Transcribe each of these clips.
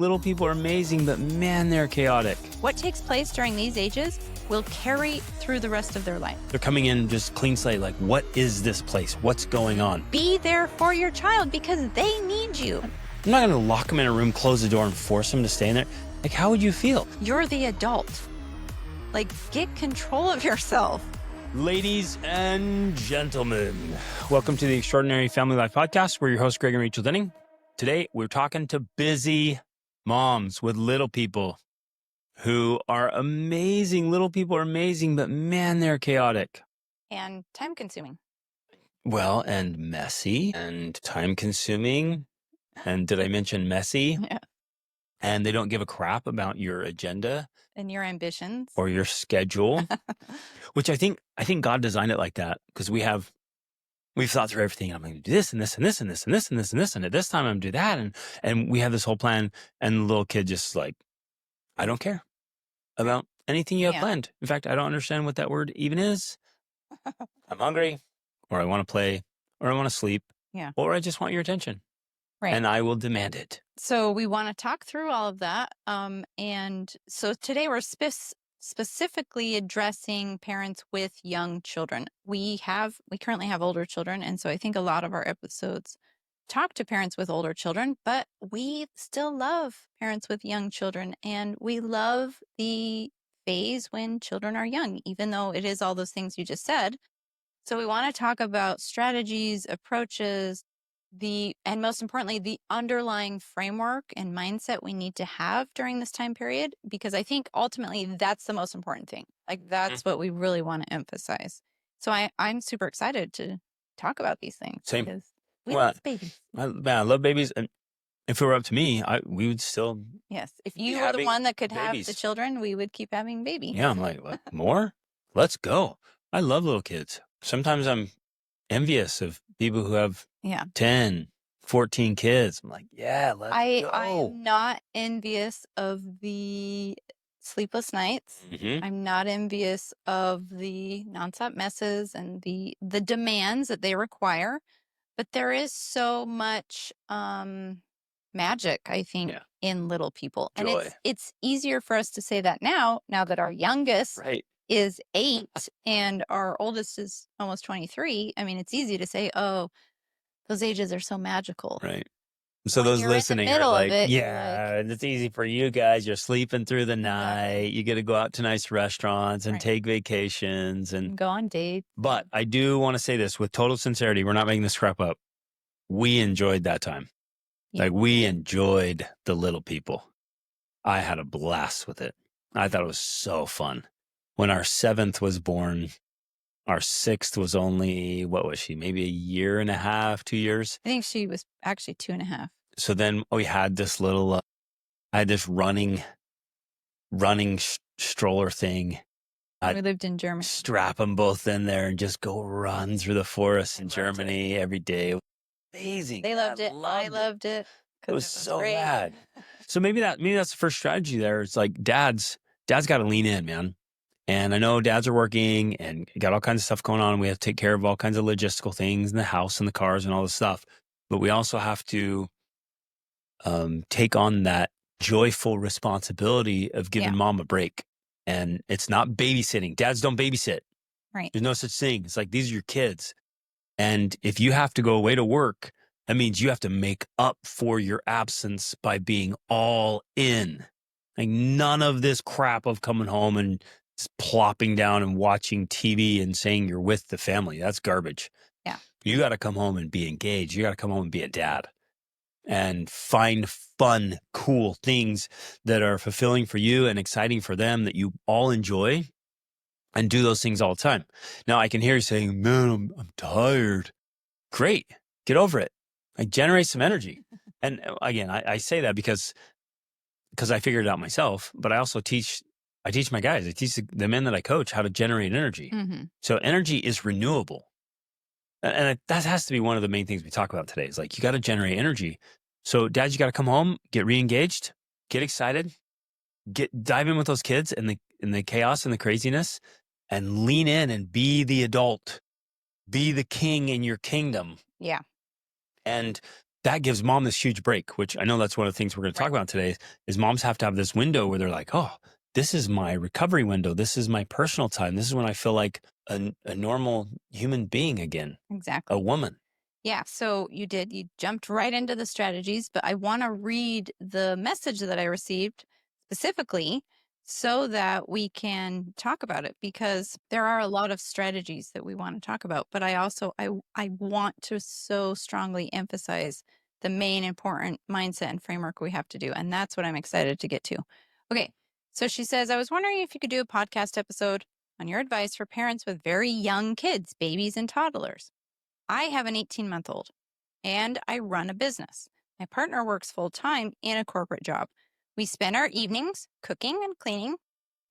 Little people are amazing, but man, they're chaotic. What takes place during these ages will carry through the rest of their life. They're coming in just clean slate. Like, what is this place? What's going on? Be there for your child because they need you. I'm not going to lock them in a room, close the door, and force them to stay in there. Like, how would you feel? You're the adult. Like, get control of yourself. Ladies and gentlemen, welcome to the Extraordinary Family Life Podcast. We're your hosts, Greg and Rachel Denning. Today, we're talking to busy moms with little people who are amazing. Little people are amazing, but man, they're chaotic. And time consuming. Well, and messy and time consuming. And did I mention messy? Yeah. And they don't give a crap about your agenda And your ambitions. or your schedule, which I think God designed it like that because we've thought through everything. I'm going to do this and this and this and this and this and this and this. And at this time, I'm going to do that. And we have this whole plan. And the little kid just like, I don't care about anything you have planned. In fact, I don't understand what that word even is. I'm hungry, or I want to play, or I want to sleep, or I just want your attention. Right. And I will demand it. So we want to talk through all of that. And so today we're specifically addressing parents with young children. We currently have older children. And so I think a lot of our episodes talk to parents with older children, but we still love parents with young children. And we love the phase when children are young, even though it is all those things you just said. So we want to talk about strategies, approaches, and most importantly, the underlying framework and mindset we need to have during this time period, because I think ultimately that's the most important thing. Like that's what we really want to emphasize. So I'm super excited to talk about these things. Same. Because we love babies. I love babies. And if it were up to me, we would still. Yes. If you were the one that could babies. have the children, we would keep having babies. Yeah. I'm like, what? More? Let's go. I love little kids. Sometimes I'm envious of people who have 10, 14 kids. I'm like, let's go. I am not envious of the sleepless nights. Mm-hmm. I'm not envious of the nonstop messes and the demands that they require. But there is so much magic, I think, in little people. Joy. And it's easier for us to say that now that our youngest is 8 and our oldest is almost 23. I mean, it's easy to say, oh, those ages are so magical. Right. So When those you're in the listening are middle of like, it, it's easy for you guys. You're sleeping through the night. You get to go out to nice restaurants and take vacations and go on dates. But I do want to say this with total sincerity. We're not making this crap up. We enjoyed that time. Yeah. Like we enjoyed the little people. I had a blast with it. I thought it was so fun. When our 7th was born, our 6th was only, what was she? Maybe a year and a half, 2 years. I think she was actually 2.5. So then we had this little, I had this running stroller thing. We lived in Germany. Strap them both in there and just go run through the forest in Germany every day. Amazing. They loved it. I loved it. It was so bad. So maybe that's the first strategy there. It's like dad's got to lean in, man. And I know dads are working and got all kinds of stuff going on. We have to take care of all kinds of logistical things in the house and the cars and all this stuff. But we also have to take on that joyful responsibility of giving mom a break. And it's not babysitting. Dads don't babysit. Right. There's no such thing. It's like, these are your kids. And if you have to go away to work, that means you have to make up for your absence by being all in. Like none of this crap of coming home and plopping down and watching TV and saying you're with the family. That's garbage. Yeah. You got to come home and be engaged. You got to come home and be a dad and find fun, cool things that are fulfilling for you and exciting for them that you all enjoy and do those things all the time. Now I can hear you saying, man, I'm tired. Great. Get over it. Like generate some energy. And again, I say that because I figured it out myself, but I also teach my guys, I teach the men that I coach how to generate energy. Mm-hmm. So energy is renewable. And that has to be one of the main things we talk about today is like, you got to generate energy. So dads, you got to come home, get re-engaged, get excited, dive in with those kids and the chaos and the craziness and lean in and be the adult, be the king in your kingdom. Yeah. And that gives mom this huge break, which I know that's one of the things we're going to talk Right. about today is moms have to have this window where they're like, oh, this is my recovery window. This is my personal time. This is when I feel like a normal human being again, a Exactly. woman. Yeah. So you jumped right into the strategies, but I want to read the message that I received specifically so that we can talk about it because there are a lot of strategies that we want to talk about. But I want to so strongly emphasize the main important mindset and framework we have to do. And that's what I'm excited to get to. Okay. So she says, I was wondering if you could do a podcast episode on your advice for parents with very young kids, babies and toddlers. I have an 18-month-old and I run a business. My partner works full time in a corporate job. We spend our evenings cooking and cleaning,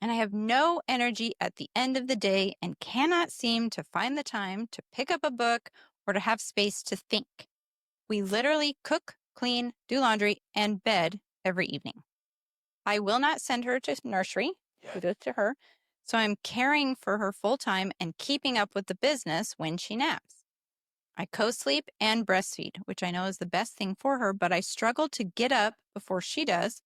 and I have no energy at the end of the day and cannot seem to find the time to pick up a book or to have space to think. We literally cook, clean, do laundry, and bed every evening. I will not send her to nursery, kudos to her. So I'm caring for her full time and keeping up with the business when she naps. I co-sleep and breastfeed, which I know is the best thing for her, but I struggle to get up before she does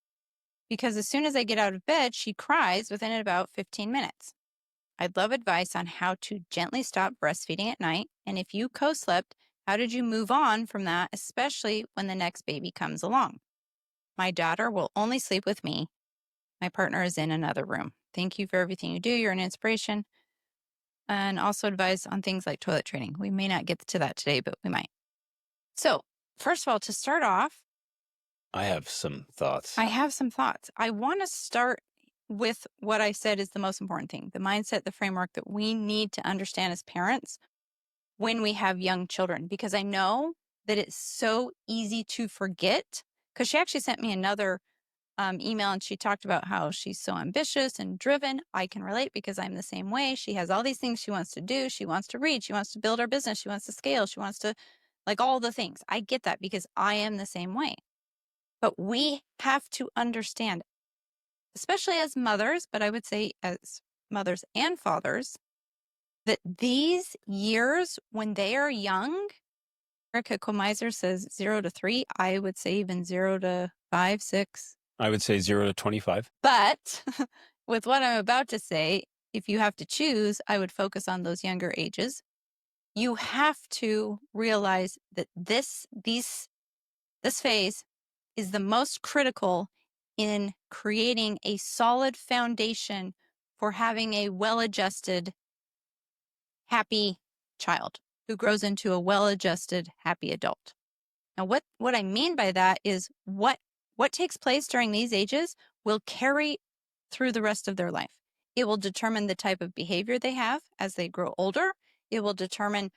because as soon as I get out of bed, she cries within about 15 minutes. I'd love advice on how to gently stop breastfeeding at night. And if you co-slept, how did you move on from that, especially when the next baby comes along? My daughter will only sleep with me. My partner is in another room. Thank you for everything you do. You're an inspiration. And also advice on things like toilet training. We may not get to that today, but we might. So, first of all, to start off, I have some thoughts. I have some thoughts. I want to start with what I said is the most important thing, the mindset, the framework that we need to understand as parents when we have young children, because I know that it's so easy to forget. Because she actually sent me another email and she talked about how she's so ambitious and driven. I can relate because I'm the same way. She has all these things she wants to do. She wants to read. She wants to build her business. She wants to scale. She wants to like all the things. I get that because I am the same way. But we have to understand, especially as mothers, but I would say as mothers and fathers, that these years when they are young, Erica Comiser says 0 to 3. I would say even 0 to 5, 6. I would say 0 to 25. But with what I'm about to say, if you have to choose, I would focus on those younger ages. You have to realize that this phase is the most critical in creating a solid foundation for having a well-adjusted, happy child who grows into a well-adjusted, happy adult. Now, what I mean by that is what takes place during these ages will carry through the rest of their life. It will determine the type of behavior they have as they grow older. It will determine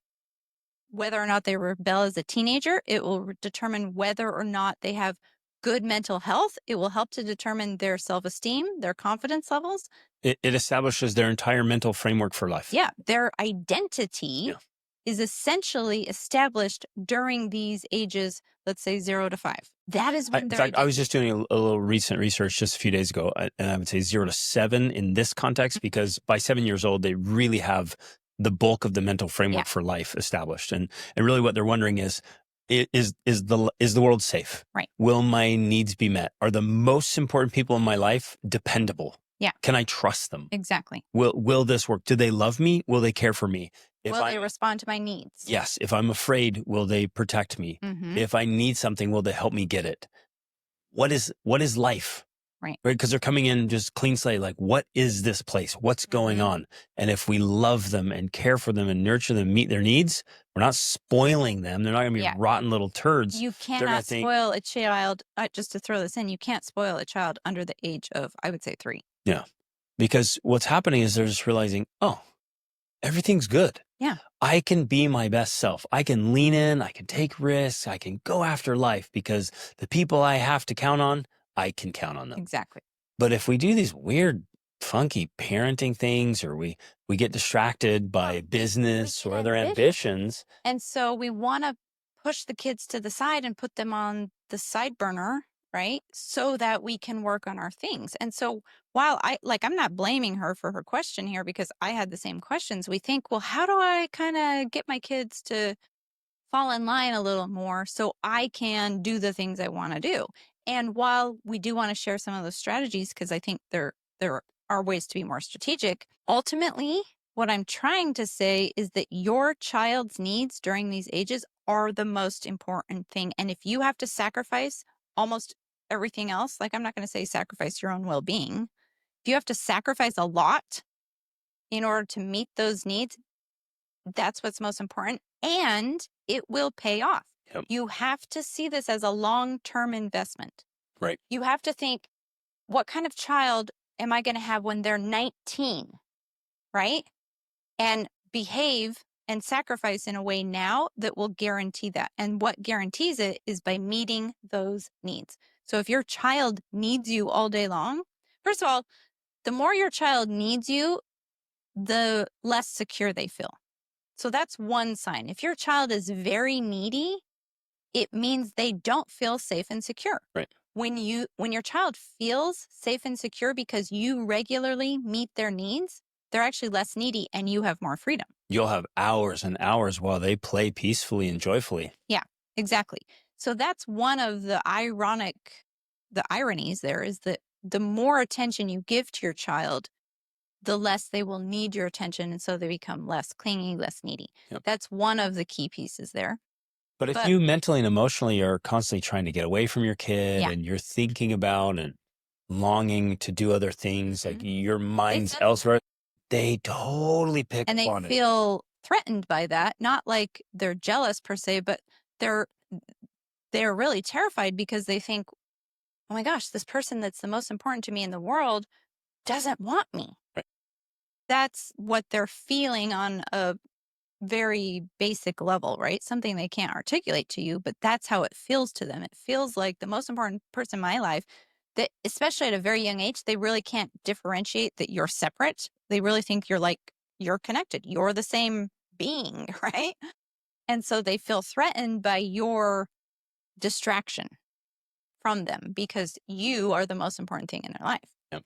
whether or not they rebel as a teenager. It will determine whether or not they have good mental health. It will help to determine their self-esteem, their confidence levels. It establishes their entire mental framework for life. Yeah, their identity Yeah. is essentially established during these ages, let's say 0 to 5. That is when In their fact, I was identity. just doing a little recent research just a few days ago, and I would say 0 to 7 in this context, because by 7 years old, they really have the bulk of the mental framework for life established. And really what they're wondering is the world safe? Right. Will my needs be met? Are the most important people in my life dependable? Yeah. Can I trust them? Exactly. Will this work? Do they love me? Will they care for me? Will they respond to my needs? Yes. If I'm afraid, will they protect me? Mhm. If I need something, will they help me get it? What is life? Right. Because they're coming in just clean slate. Like, what is this place? What's going Mhm. on? And if we love them and care for them and nurture them, meet their needs, we're not spoiling them. They're not going to be Yeah. rotten little turds. You cannot spoil a child, just to throw this in, you can't spoil a child under the age of, I would say, 3. Yeah. Because what's happening is they're just realizing, oh, everything's good. Yeah. I can be my best self. I can lean in. I can take risks. I can go after life because the people I have to count on, I can count on them. Exactly. But if we do these weird, funky parenting things, or we get distracted by business or other ambitions. And so we want to push the kids to the side and put them on the side burner, right? So that we can work on our things. And so while I'm not blaming her for her question here because I had the same questions. We think, well, how do I kind of get my kids to fall in line a little more so I can do the things I want to do. And while we do want to share some of those strategies, because I think there are ways to be more strategic, ultimately, what I'm trying to say is that your child's needs during these ages are the most important thing. And if you have to sacrifice almost everything else, like I'm not going to say sacrifice your own well being, if you have to sacrifice a lot in order to meet those needs, that's what's most important. And it will pay off. Yep. You have to see this as a long term investment. Right. You have to think, what kind of child am I going to have when they're 19? Right? And behave and sacrifice in a way now that will guarantee that. And what guarantees it is by meeting those needs. So if your child needs you all day long, first of all, the more your child needs you, the less secure they feel. So that's one sign. If your child is very needy, it means they don't feel safe and secure. Right. When your child feels safe and secure because you regularly meet their needs, they're actually less needy and you have more freedom. You'll have hours and hours while they play peacefully and joyfully. Yeah, exactly. So that's one of the ironies there is that the more attention you give to your child, the less they will need your attention. And so they become less clingy, less needy. Yep. That's one of the key pieces there. But if you mentally and emotionally are constantly trying to get away from your kid Yeah. and you're thinking about and longing to do other things, like your mind's elsewhere, they totally pick and up they on it. feel threatened by that, not like they're jealous per se, but they're really terrified because they think, oh my gosh, this person that's the most important to me in the world doesn't want me. Right. That's what they're feeling on a very basic level, right? Something they can't articulate to you, but that's how it feels to them. It feels like the most important person in my life, that especially at a very young age, they really can't differentiate that you're separate. They really think you're connected. You're the same being, right? And so they feel threatened by your distraction from them because you are the most important thing in their life. Yep.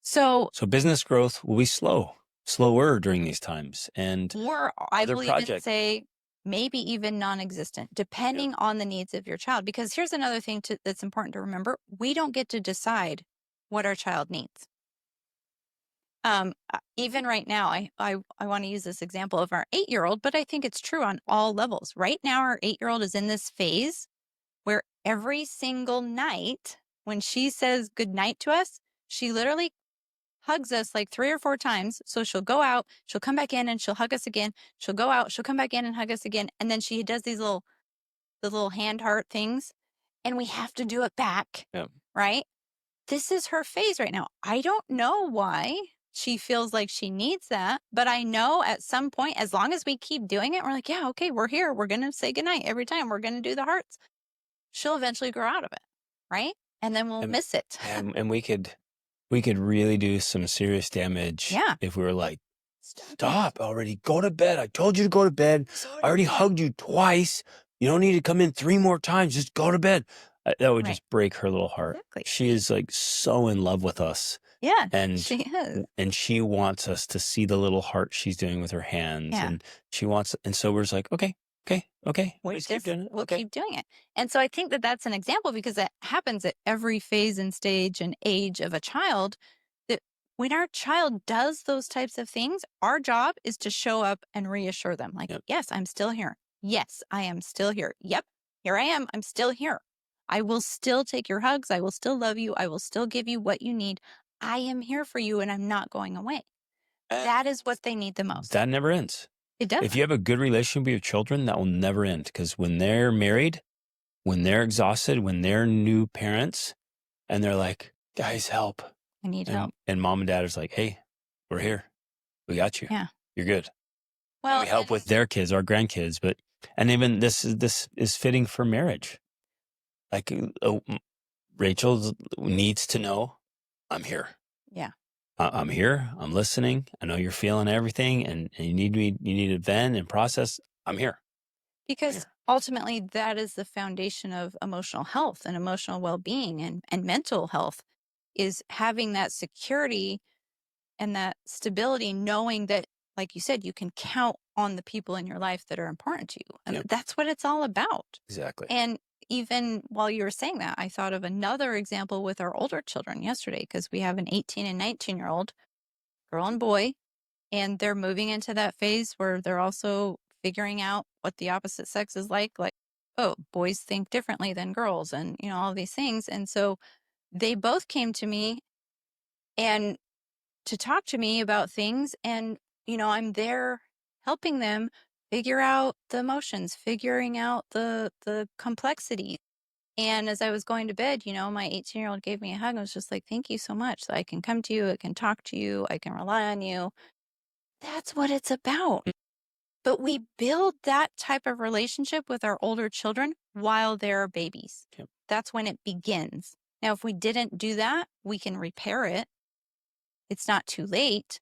So business growth will be slower during these times. And or I other will even projects. say maybe even non-existent, depending on the needs of your child. Because here's another thing that's important to remember. We don't get to decide what our child needs. Even right now, I want to use this example of our 8-year-old, but I think it's true on all levels. Right now, our 8-year-old is in this phase where every single night when she says good night to us, she literally hugs us like 3 or 4 times. So she'll go out, she'll come back in and she'll hug us again. She'll go out, she'll come back in and hug us again. And then she does these the little hand heart things and we have to do it back. Yeah. Right? This is her phase right now. I don't know why she feels like she needs that, but I know at some point, as long as we keep doing it, we're like, yeah, okay, we're here. We're going to say goodnight every time. We're going to do the hearts. She'll eventually grow out of it. Right? And then we'll miss it. And we could really do some serious damage if we were like, stop already, go to bed. I told you to go to bed. I already hugged you twice. You don't need to come in 3 more times. Just go to bed. That would just break her little heart. Exactly. She is like so in love with us. Yeah, and she is. And she wants us to see the little heart she's doing with her hands. Yeah. And she wants, and so we're just like, okay. We'll keep doing it. We'll keep doing it. And so I think that that's an example because it happens at every phase and stage and age of a child, that when our child does those types of things, our job is to show up and reassure them like, yes, I'm still here. Yes, I am still here. Yep, here I am. I'm still here. I will still take your hugs. I will still love you. I will still give you what you need. I am here for you and I'm not going away. That is what they need the most. That never ends. It does. If you have a good relationship with your children, that will never end. Because when they're married, when they're exhausted, when they're new parents, and they're like, guys, help. I need help. And mom and dad is like, hey, we're here. We got you. Yeah. You're good. Well, and we help with their kids, our grandkids. And even this is fitting for marriage. Like Rachel needs to know, I'm here. Yeah. I'm here. I'm listening. I know you're feeling everything, and you need to vent and process. I'm here. Because ultimately, that is the foundation of emotional health and emotional well-being and mental health, is having that security and that stability, knowing that, like you said, you can count on the people in your life that are important to you. And Yep. that's what it's all about. Exactly. And even while you were saying that, I thought of another example with our older children yesterday, because we have an 18 and 19-year-old girl and boy, and they're moving into that phase where they're also figuring out what the opposite sex is like, oh, boys think differently than girls, and all these things. And so they both came to me and to talk to me about things, and I'm there helping them figure out the emotions, figuring out the complexity. And as I was going to bed, my 18-year-old gave me a hug and was just like, thank you so much that I can come to you, I can talk to you, I can rely on you. That's what it's about. But we build that type of relationship with our older children while they're babies. Yep. That's when it begins. Now, if we didn't do that, we can repair it. It's not too late.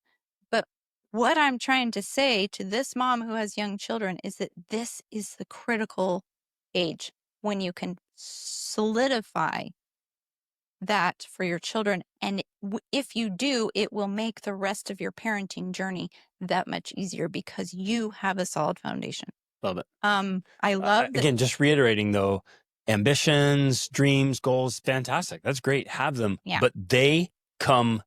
But what I'm trying to say to this mom who has young children is that this is the critical age when you can solidify that for your children. And if you do, it will make the rest of your parenting journey that much easier because you have a solid foundation. Love it. I love that. Again, just reiterating though, ambitions, dreams, goals, fantastic. That's great. Have them, Yeah. but they come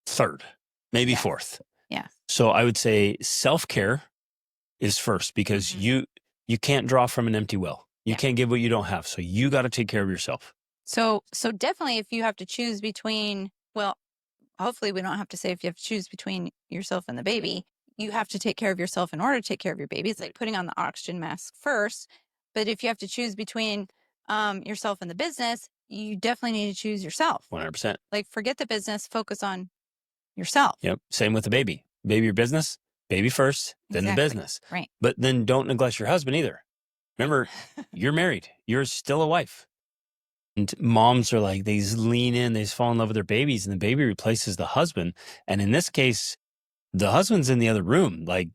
third, maybe Yes. fourth. Yeah. So I would say self-care is first, because you can't draw from an empty well. You can't give what you don't have. So you got to take care of yourself. So definitely, if you have to choose between, well, hopefully we don't have to say if you have to choose between yourself and the baby, you have to take care of yourself in order to take care of your baby. It's like putting on the oxygen mask first. But if you have to choose between yourself and the business, you definitely need to choose yourself. 100%. Like, forget the business, focus on yourself. Yep. Same with the baby. Baby your business, baby first, then the business. Right. But then don't neglect your husband either. Remember, you're married. You're still a wife. And moms are like, they just lean in, they just fall in love with their babies, and the baby replaces the husband. And in this case, the husband's in the other room. Like,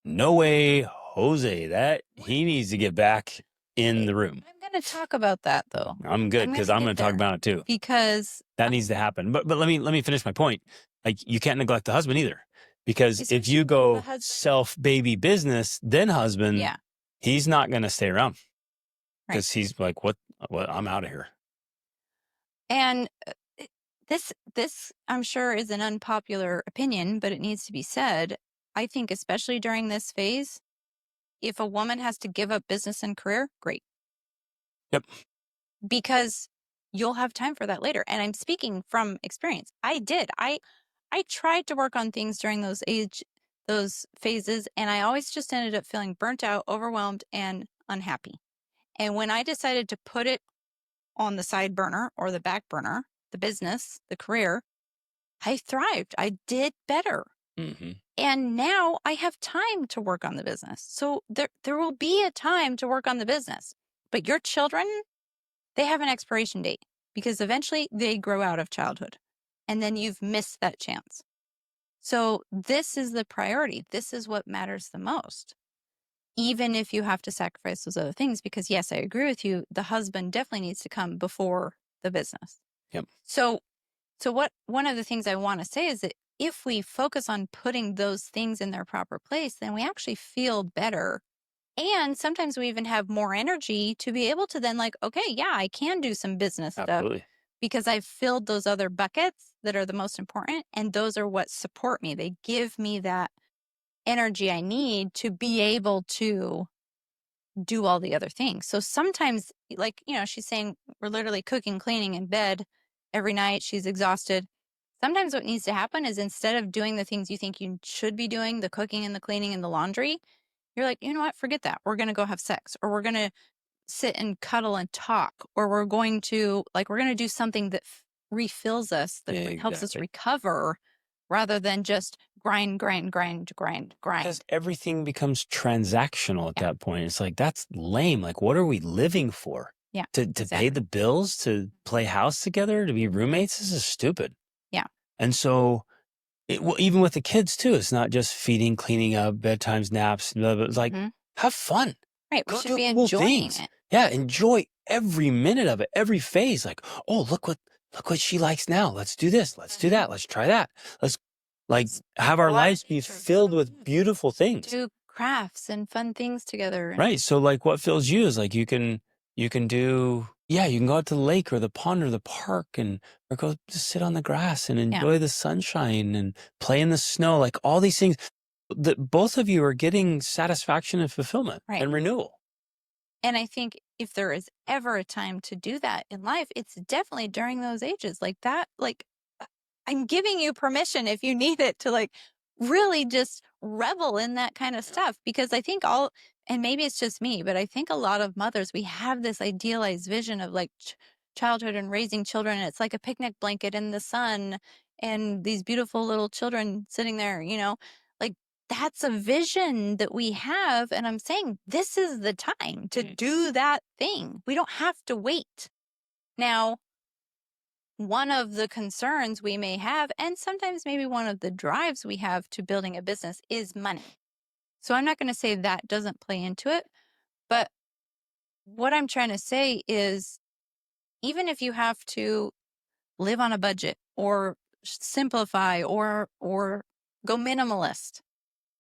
no way, Jose, that he needs to get back in the room. I'm going to talk about that though. I'm good, because I'm going to talk about it too. Because that needs to happen. But let me finish my point. Like, you can't neglect the husband either, because if you go self baby business, then husband, he's not going to stay around, because he's like, what? I'm out of here. And this I'm sure is an unpopular opinion, but it needs to be said. I think especially during this phase, if a woman has to give up business and career, great. Yep. Because you'll have time for that later. And I'm speaking from experience. I did. I tried to work on things during those phases, and I always just ended up feeling burnt out, overwhelmed, and unhappy. And when I decided to put it on the side burner or the back burner, the business, the career, I thrived. I did better. Mm-hmm. And now I have time to work on the business. So there will be a time to work on the business. But your children, they have an expiration date, because eventually they grow out of childhood. And then you've missed that chance. So this is the priority. This is what matters the most. Even if you have to sacrifice those other things, because yes, I agree with you. The husband definitely needs to come before the business. Yep. So one of the things I want to say is that if we focus on putting those things in their proper place, then we actually feel better. And sometimes we even have more energy to be able to then, like, okay, yeah, I can do some business stuff, because I've filled those other buckets that are the most important. And those are what support me. They give me that energy I need to be able to do all the other things. So sometimes, like, she's saying we're literally cooking, cleaning in bed every night. She's exhausted. Sometimes what needs to happen is, instead of doing the things you think you should be doing, the cooking and the cleaning and the laundry, you're like, you know what, forget that. We're going to go have sex, or we're going to sit and cuddle and talk, or we're going to do something that refills us, that helps us recover, rather than just grind. Because everything becomes transactional at that point. It's like, that's lame. Like, what are we living for? Yeah. To pay the bills, to play house together, to be roommates? This is stupid. Yeah. And so, even with the kids too, it's not just feeding, cleaning up, bedtimes, naps, blah, blah. It's like, have fun. Right. We should be enjoying it. Yeah. Enjoy every minute of it, every phase. Like, oh, look what she likes now. Let's do this. Let's do that. Let's try that. Let's Like, have our lives be filled with beautiful things. Do crafts and fun things together. Right. So like what fills you is like you can do, yeah, you can go out to the lake or the pond or the park and or go just sit on the grass and enjoy the sunshine and play in the snow, like all these things that both of you are getting satisfaction and fulfillment and renewal. And I think if there is ever a time to do that in life, it's definitely during those ages like that. Like, I'm giving you permission if you need it to like really just revel in that kind of stuff because I think and maybe it's just me, but I think a lot of mothers, we have this idealized vision of like childhood and raising children. And it's like a picnic blanket in the sun and these beautiful little children sitting there, like that's a vision that we have. And I'm saying this is the time to do that thing. We don't have to wait. Now, one of the concerns we may have, and sometimes maybe one of the drives we have to building a business is money. So I'm not going to say that doesn't play into it, but what I'm trying to say is even if you have to live on a budget or simplify or go minimalist,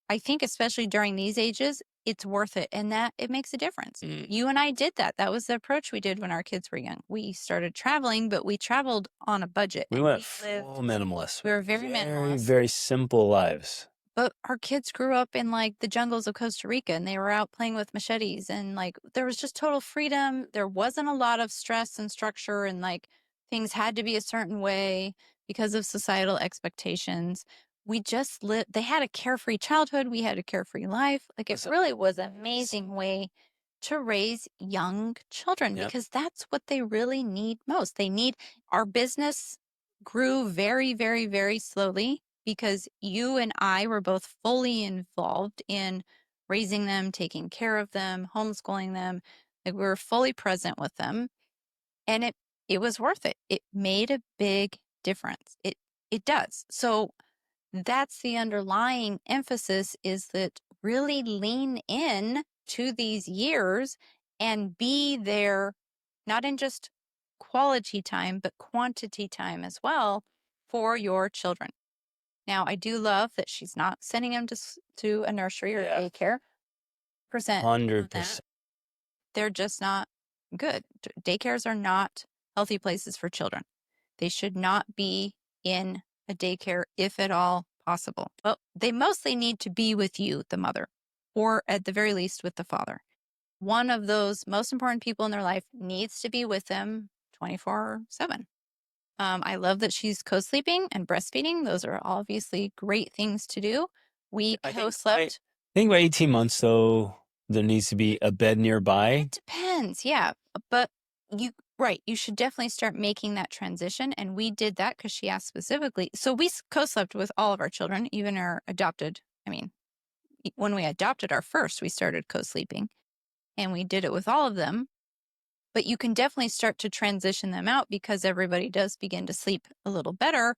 I think especially during these ages, it's worth it and that it makes a difference. You and I did that. That was the approach we did when our kids were young. We started traveling, but we traveled on a budget. We went full minimalist. We were very minimalist. Very simple lives. But our kids grew up in like the jungles of Costa Rica and they were out playing with machetes and like there was just total freedom. There wasn't a lot of stress and structure and like things had to be a certain way because of societal expectations. We just lived, they had a carefree childhood. We had a carefree life. Like it really was an amazing way to raise young children because that's what they really need most. They need our business grew very, very, very slowly because you and I were both fully involved in raising them, taking care of them, homeschooling them. Like we were fully present with them. And it was worth it. It made a big difference. It does. So that's the underlying emphasis is that really lean in to these years and be there, not in just quality time, but quantity time as well for your children. Now, I do love that she's not sending them to a nursery or daycare. 100%. They're just not good. Daycares are not healthy places for children. They should not be in a daycare if at all possible. Well, they mostly need to be with you, the mother, or at the very least with the father. One of those most important people in their life needs to be with them 24/7. I love that she's co-sleeping and breastfeeding. Those are obviously great things to do. We co-slept. I think by 18 months, though, there needs to be a bed nearby. It depends, yeah. But you should definitely start making that transition. And we did that because she asked specifically. So we co-slept with all of our children, even our adopted. I mean, when we adopted our first, we started co-sleeping. And we did it with all of them. But you can definitely start to transition them out because everybody does begin to sleep a little better.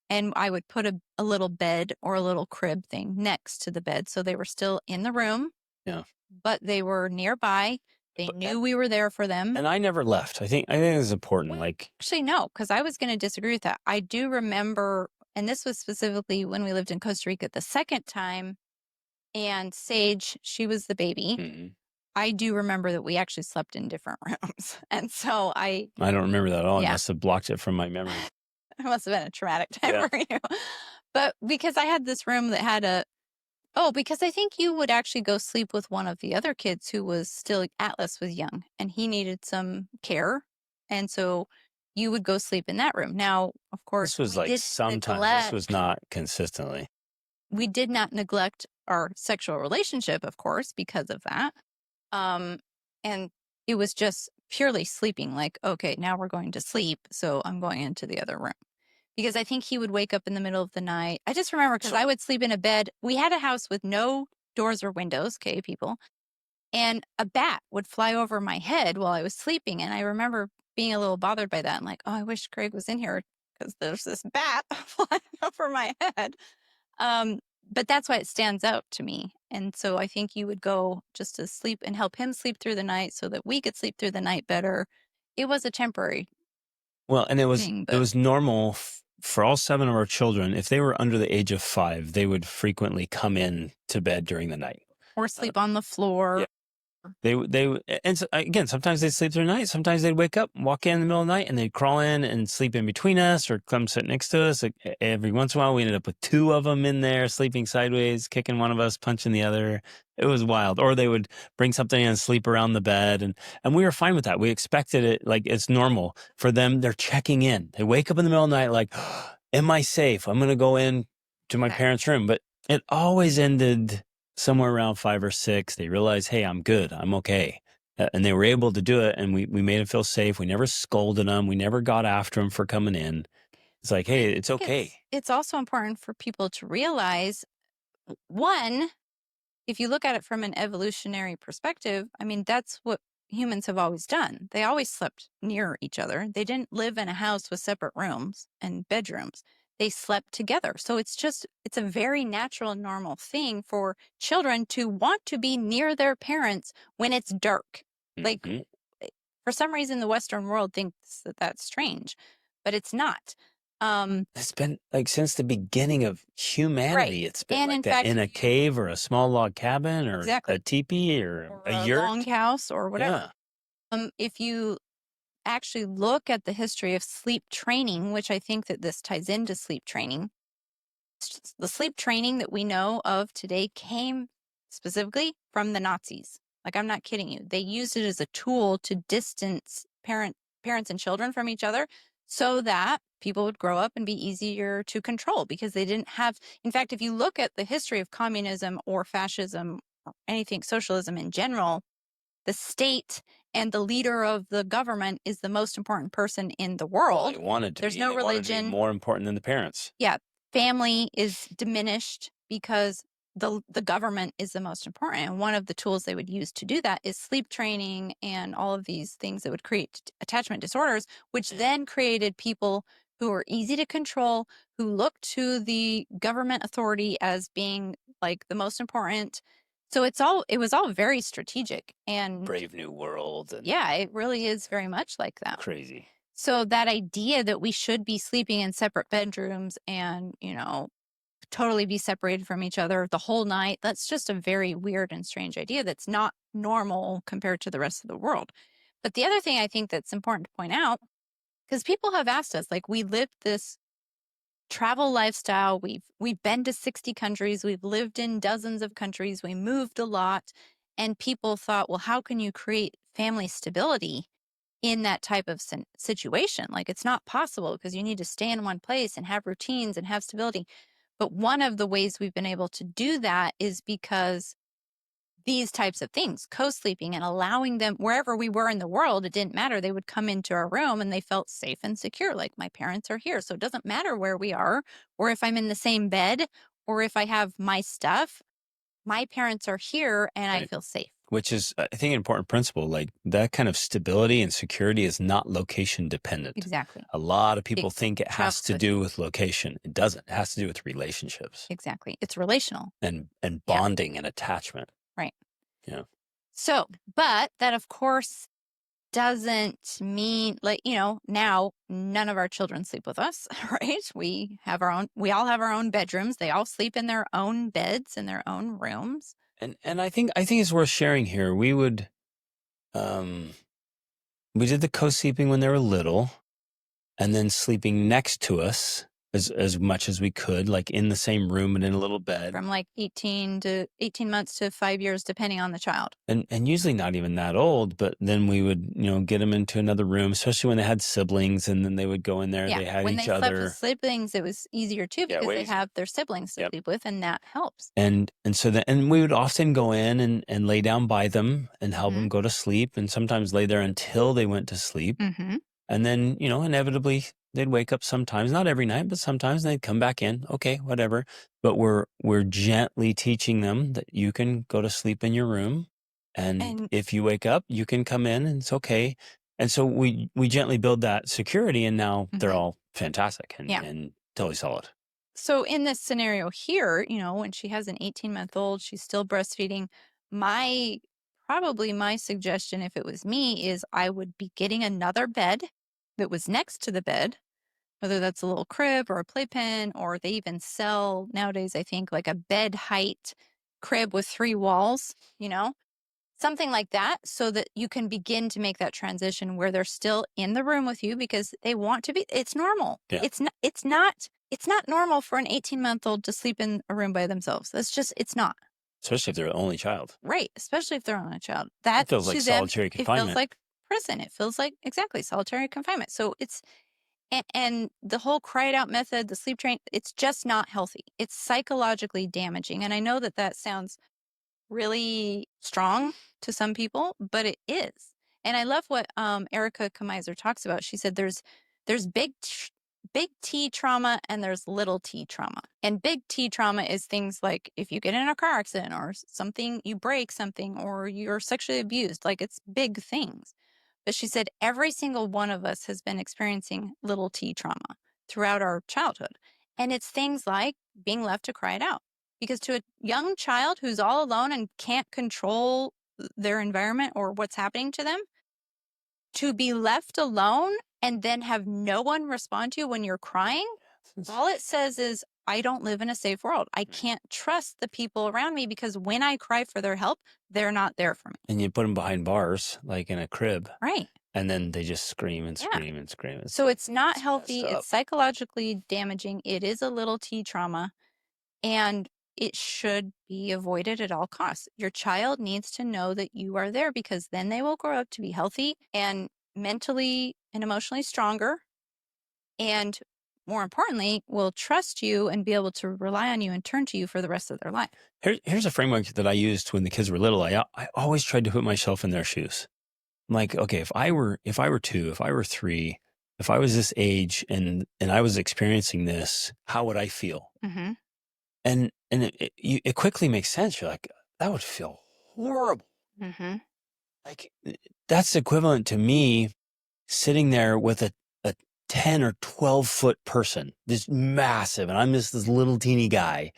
And I would put a little bed or a little crib thing next to the bed. So they were still in the room. Yeah. But they were nearby. They knew we were there for them. And I never left. I think it's important. Like, actually, no, because I was going to disagree with that. I do remember, and this was specifically when we lived in Costa Rica the second time. And Sage, she was the baby. I do remember that we actually slept in different rooms. And so I don't remember that at all. I must have blocked it from my memory. It must have been a traumatic time for you. But because I had this room that had because I think you would actually go sleep with one of the other kids who was still, Atlas was young and he needed some care. And so you would go sleep in that room. Now, of course, this was like sometimes, this was not consistently. We did not neglect our sexual relationship, of course, because of that. And it was just purely sleeping like, okay, now we're going to sleep. So I'm going into the other room because I think he would wake up in the middle of the night. I just remember because I would sleep in a bed. We had a house with no doors or windows. Okay, people. And a bat would fly over my head while I was sleeping. And I remember being a little bothered by that. And like, oh, I wish Craig was in here because there's this bat flying over my head. But that's why it stands out to me. And so I think you would go just to sleep and help him sleep through the night so that we could sleep through the night better. It was a temporary. Well, and it was normal for all 7 of our children, if they were under the age of 5, they would frequently come in to bed during the night. Or sleep on the floor. Yeah. And so, again, sometimes they'd sleep through the night. Sometimes they'd wake up, walk in the middle of the night, and they'd crawl in and sleep in between us or come sit next to us. Like, every once in a while, we ended up with 2 of them in there, sleeping sideways, kicking one of us, punching the other. It was wild. Or they would bring something in and sleep around the bed. And we were fine with that. We expected it. Like, it's normal for them. They're checking in. They wake up in the middle of the night like, am I safe? I'm going to go in to my parents' room. But it always ended somewhere around 5 or 6. They realized, hey, I'm good. I'm okay. And they were able to do it. And we made them feel safe. We never scolded them. We never got after them for coming in. It's like, hey, it's okay. It's also important for people to realize, one, if you look at it from an evolutionary perspective, I mean, that's what humans have always done. They always slept near each other. They didn't live in a house with separate rooms and bedrooms. They slept together. So it's a very natural and normal thing for children to want to be near their parents when it's dark. Like, Mhm. for some reason, the Western world thinks that that's strange, but it's not. Um, It's been like since the beginning of humanity. It's been and like in that fact, in a cave or a small log cabin or exactly, a teepee or or a a yurt. longhouse or whatever. Yeah. If you actually look at the history of sleep training, which I think that this ties into sleep training, the sleep training that we know of today came specifically from the Nazis. Like, I'm not kidding you. They used it as a tool to distance parents and children from each other so that people would grow up and be easier to control because they didn't have. In fact, if you look at the history of communism or fascism or anything, socialism in general, the state and the leader of the government is the most important person in the Well, world. they wanted to There's be. no They wanted to be religion. more important than the parents. Yeah, family is diminished because the government is the most important. And one of the tools they would use to do that is sleep training and all of these things that would create attachment disorders, which then created people who were easy to control, who looked to the government authority as being like the most important. So it was all very strategic. And Brave New World and yeah, it really is very much like that. crazy. So that idea that we should be sleeping in separate bedrooms and, totally be separated from each other the whole night, that's just a very weird and strange idea that's not normal compared to the rest of the world. But the other thing I think that's important to point out, because people have asked us, like, we live this travel lifestyle, we've been to 60 countries, we've lived in dozens of countries, we moved a lot, and people thought, well, how can you create family stability in that type of situation? Like, it's not possible because you need to stay in one place and have routines and have stability. But one of the ways we've been able to do that is because these types of things, co-sleeping and allowing them wherever we were in the world, it didn't matter. They would come into our room and they felt safe and secure. Like, my parents are here. So it doesn't matter where we are or if I'm in the same bed or if I have my stuff, my parents are here and I Right. feel safe. Which is, I think, an important principle. Like, that kind of stability and security is not location dependent. Exactly. A lot of people think it has travels to with do with location. It doesn't. It has to do with relationships Exactly. It's relational. and Yeah. bonding and attachment. Right. Yeah. So, but that, of course, doesn't mean, like, now none of our children sleep with us, right? We all have our own bedrooms. They all sleep in their own beds in their own rooms. And I think it's worth sharing here. Um we did the co-sleeping when they were little, and then sleeping next to us as much as we could, like in the same room and in a little bed. From like 18 months to 5 years, depending on the child. And usually not even that old, but then we would, get them into another room, especially when they had siblings, and then they would go in there. Yeah. They had When each they slept other. with siblings, it was easier too Yeah, because way they easier. have their siblings to Yep. sleep with, and that helps. And so and we would often go in and lay down by them and help Mhm. them go to sleep, and sometimes lay there until they went to sleep. Mm-hmm. And then, inevitably they'd wake up sometimes, not every night, but sometimes they'd come back in. Okay, whatever. But we're gently teaching them that you can go to sleep in your room. And And if you wake up, you can come in and it's okay. And so we gently build that security, and now they're Mhm. all fantastic and, Yeah. and totally solid. So in this scenario here, when she has an 18-month-old, she's still breastfeeding. Probably my suggestion, if it was me, is I would be getting another bed that was next to the bed whether that's a little crib or a playpen, or they even sell nowadays, I think, like a bed height crib with 3 walls, something like that, so that you can begin to make that transition where they're still in the room with you because they want to be. It's normal. Yeah. It's not normal for an 18-month-old to sleep in a room by themselves. It's not. Especially if they're the only child. Right, especially if they're only child. It That feels like to them, solitary it feels confinement. like prison. It feels like exactly solitary confinement. So and the whole cry it out method, the sleep train, it's just not healthy. It's psychologically damaging. And I know that that sounds really strong to some people, but it is. And I love what Erica Kamiser talks about. She said there's big T trauma and there's little T trauma. And big T trauma is things like if you get in a car accident or something, you break something or you're sexually abused, like it's big things. But she said every single one of us has been experiencing little T trauma throughout our childhood. And it's things like being left to cry it out. Because to a young child who's all alone and can't control their environment or what's happening to them, to be left alone and then have no one respond to you when you're crying, all it says is, I don't live in a safe world. I can't trust the people around me because when I cry for their help, they're not there for me. And you put them behind bars, like in a crib. Right. And then they just scream and Yeah. scream and scream. So it's not it's healthy. messed up. It's psychologically damaging. It is a little T trauma. And it should be avoided at all costs. Your child needs to know that you are there because then they will grow up to be healthy and mentally and emotionally stronger. And more importantly, will trust you and be able to rely on you and turn to you for the rest of their life. Here's a framework that I used when the kids were little. I always tried to put myself in their shoes. I'm like, okay, if I were 2, if I were 3, if I was this age and I was experiencing this, how would I feel? Mm-hmm. And it quickly makes sense. You're like, that would feel horrible. Mm-hmm. Like that's equivalent to me sitting there with a 10 or 12 foot person, this massive, and I'm just this little teeny guy,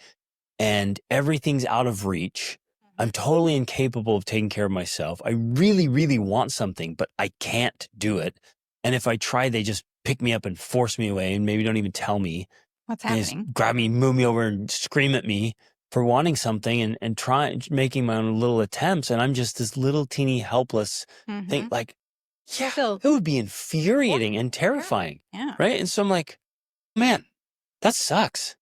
and everything's out of reach. I'm totally incapable of taking care of myself. I really, really want something, but I can't do it. And if I try, they just pick me up and force me away and maybe don't even tell me. What's They happening? just grab me, move me over and scream at me for wanting something and try making my own little attempts. And I'm just this little teeny helpless thing. Like, yeah, it would be infuriating and terrifying. Yeah. Right. And so I'm like, man, that sucks.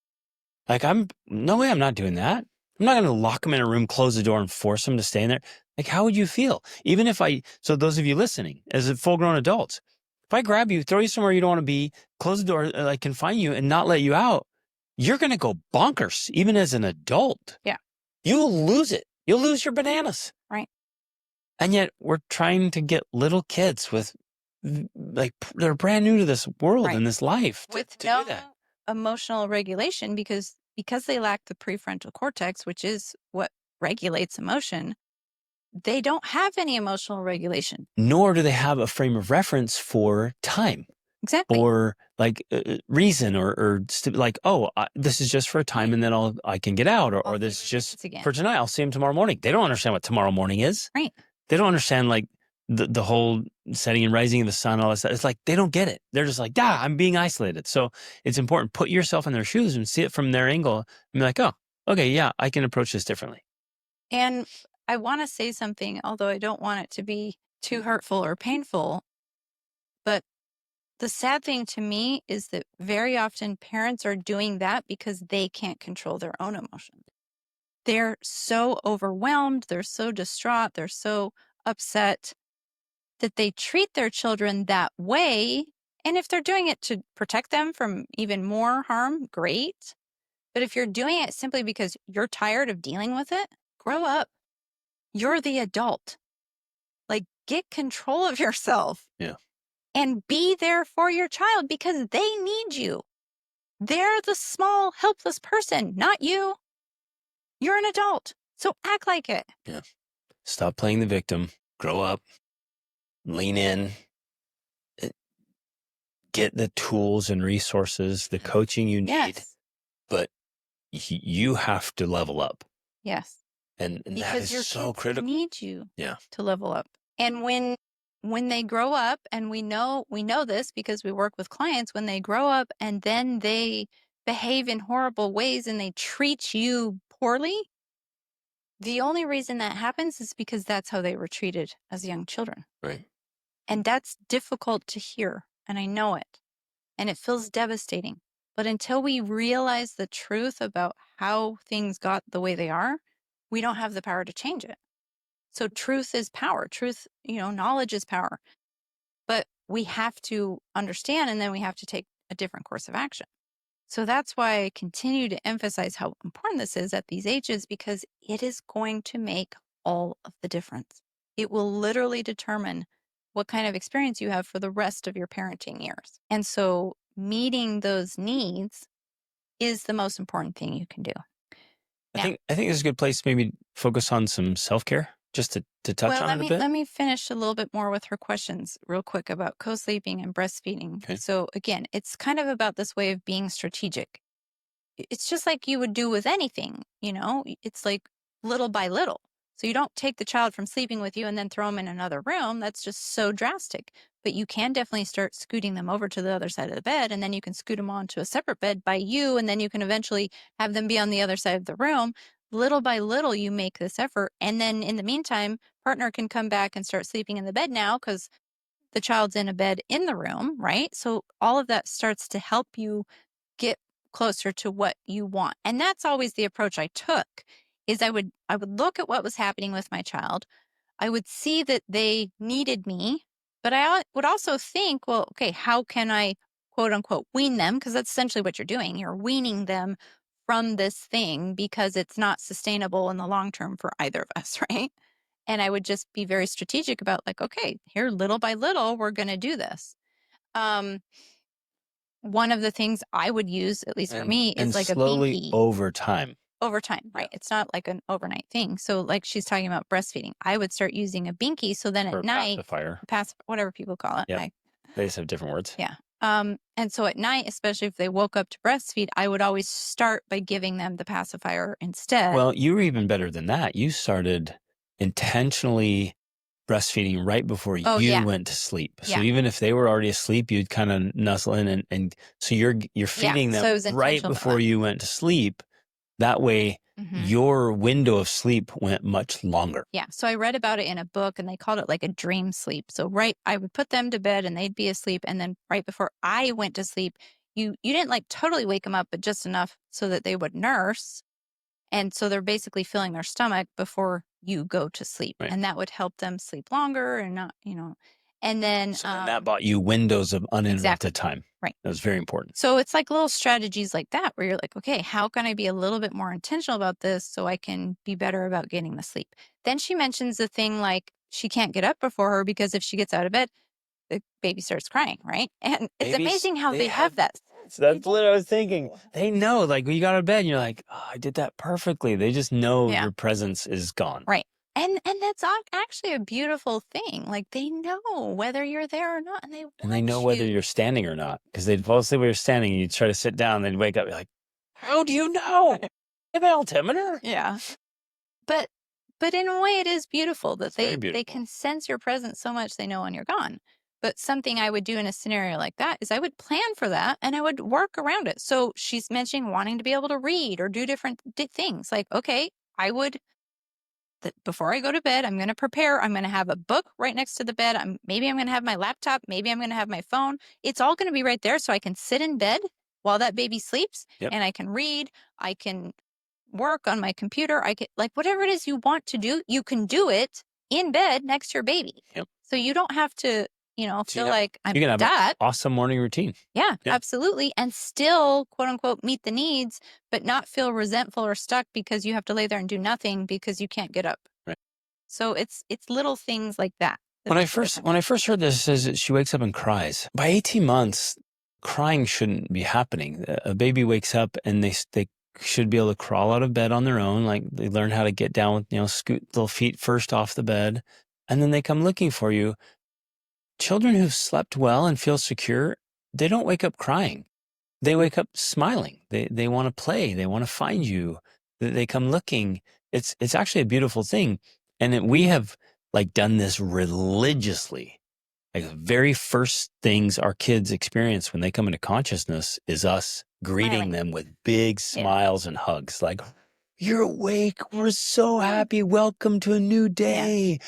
Like no way I'm not doing that. I'm not going to lock them in a room, close the door and force them to stay in there. Like, how would you feel? Even if so those of you listening as full grown adults, if I grab you, throw you somewhere you don't want to be, close the door, like confine you and not let you out, you're going to go bonkers, even as an adult. Yeah. You'll lose it. You'll lose your bananas. Right. And yet we're trying to get little kids with like, they're brand new to this world and this life with to no do that. Emotional regulation because they lack the prefrontal cortex, which is what regulates emotion. They don't have any emotional regulation. Nor do they have a frame of reference for time. Exactly. Or like reason or like, this is just for a time and then I can get out or this is just for tonight. I'll see him tomorrow morning. They don't understand what tomorrow morning is. Right. They don't understand like the whole setting and rising of the sun, all that stuff. It's like, they don't get it. They're just like, I'm being isolated. So it's important. Put yourself in their shoes and see it from their angle and be like, oh, okay, yeah, I can approach this differently. And I want to say something, although I don't want it to be too hurtful or painful, but the sad thing to me is that very often parents are doing that because they can't control their own emotions. They're so overwhelmed, they're so distraught, they're so upset that they treat their children that way. And if they're doing it to protect them from even more harm, great. But if you're doing it simply because you're tired of dealing with it, grow up. You're the adult. Like, get control of yourself. Yeah. And be there for your child because they need you. They're the small, helpless person, not you. You're an adult, so act like it. Yeah. Stop playing the victim. Grow up. Lean in. Get the tools and resources, the coaching you need. Yes. But you have to level up. Yes. And that because is your so kids critical. Need you Yeah. to level up. And when when they grow up, and we know this because we work with clients, when they grow up and then they behave in horrible ways and they treat you poorly, the only reason that happens is because that's how they were treated as young children. Right. And that's difficult to hear, and I know it. And it feels devastating. But until we realize the truth about how things got the way they are, we don't have the power to change it. So truth is power. Truth, knowledge is power. But we have to understand, and then we have to take a different course of action. So that's why I continue to emphasize how important this is at these ages, because it is going to make all of the difference. It will literally determine what kind of experience you have for the rest of your parenting years. And so meeting those needs is the most important thing you can do. I think this is a good place to maybe focus on some self-care, just to touch on it a bit. Let me finish a little bit more with her questions real quick about co-sleeping and breastfeeding. Okay. So again, it's kind of about this way of being strategic. It's just like you would do with anything, it's like little by little. So you don't take the child from sleeping with you and then throw them in another room. That's just so drastic. But you can definitely start scooting them over to the other side of the bed, and then you can scoot them onto a separate bed by you, and then you can eventually have them be on the other side of the room. Little by little, you make this effort. And then in the meantime, partner can come back and start sleeping in the bed now because the child's in a bed in the room, right? So all of that starts to help you get closer to what you want. And that's always the approach I took, is I would look at what was happening with my child. I would see that they needed me, but I would also think, well, okay, how can I quote unquote wean them? Because that's essentially what you're doing. You're weaning them from this thing because it's not sustainable in the long term for either of us, right? And I would just be very strategic about like, okay, here, little by little, we're going to do this. One of the things I would use, at least for me, is like slowly a binky. over time. Over time, right? It's not like an overnight thing. So like she's talking about breastfeeding, I would start using a binky. So then at night, pacifier, whatever people call it. Yep. They just have different words. Yeah. And so at night, especially if they woke up to breastfeed, I would always start by giving them the pacifier instead. Well, you were even better than that. You started intentionally breastfeeding right before you went to sleep. So even if they were already asleep, you'd kind of nuzzle in and so you're feeding them right before you went to sleep. That way your window of sleep went much longer. Yeah. So I read about it in a book, and they called it like a dream sleep. So I would put them to bed and they'd be asleep. And then right before I went to sleep, you didn't like totally wake them up, but just enough so that they would nurse. And so they're basically filling their stomach before you go to sleep. Right. And that would help them sleep longer and not, and then. So then that bought you windows of uninterrupted time. Right. That was very important. So it's like little strategies like that where you're like, okay, how can I be a little bit more intentional about this so I can be better about getting the sleep? Then she mentions the thing like she can't get up before her because if she gets out of bed, the baby starts crying, right? And it's amazing how they have that. So that's what I was thinking. They know, like, when you got out of bed and you're like, oh, I did that perfectly. They just know your presence is gone. Right. And that's actually a beautiful thing. Like, they know whether you're there or not, and they know whether you're standing or not, because they'd fall asleep while you're standing, and you'd try to sit down, they'd wake up, you're like, how do you know? You have an altimeter? Yeah. But in a way, it is beautiful that they can sense your presence so much they know when you're gone. But something I would do in a scenario like that is I would plan for that and I would work around it. So she's mentioning wanting to be able to read or do different things. Like, okay, before I go to bed, I'm going to prepare. I'm going to have a book right next to the bed. Maybe I'm going to have my laptop. Maybe I'm going to have my phone. It's all going to be right there so I can sit in bed while that baby sleeps and I can read. I can work on my computer. I can, like, whatever it is you want to do, you can do it in bed next to your baby. Yep. So you don't have to, feel like I'm you can have an awesome morning routine. Yeah, absolutely. And still, quote unquote, meet the needs, but not feel resentful or stuck because you have to lay there and do nothing because you can't get up. Right. So it's little things like that. When I first heard this, it says that she wakes up and cries. By 18 months, crying shouldn't be happening. A baby wakes up and they should be able to crawl out of bed on their own. Like, they learn how to get down with, scoot little feet first off the bed, and then they come looking for you. Children who've slept well and feel secure, they don't wake up crying. They wake up smiling. They want to play. They want to find you. They come looking. It's actually a beautiful thing. And we have done this religiously Like the very first things our kids experience when they come into consciousness is us greeting Smiling. them with big Yeah. smiles and hugs. Like, you're awake. We're so Yeah. happy. Welcome to a new day.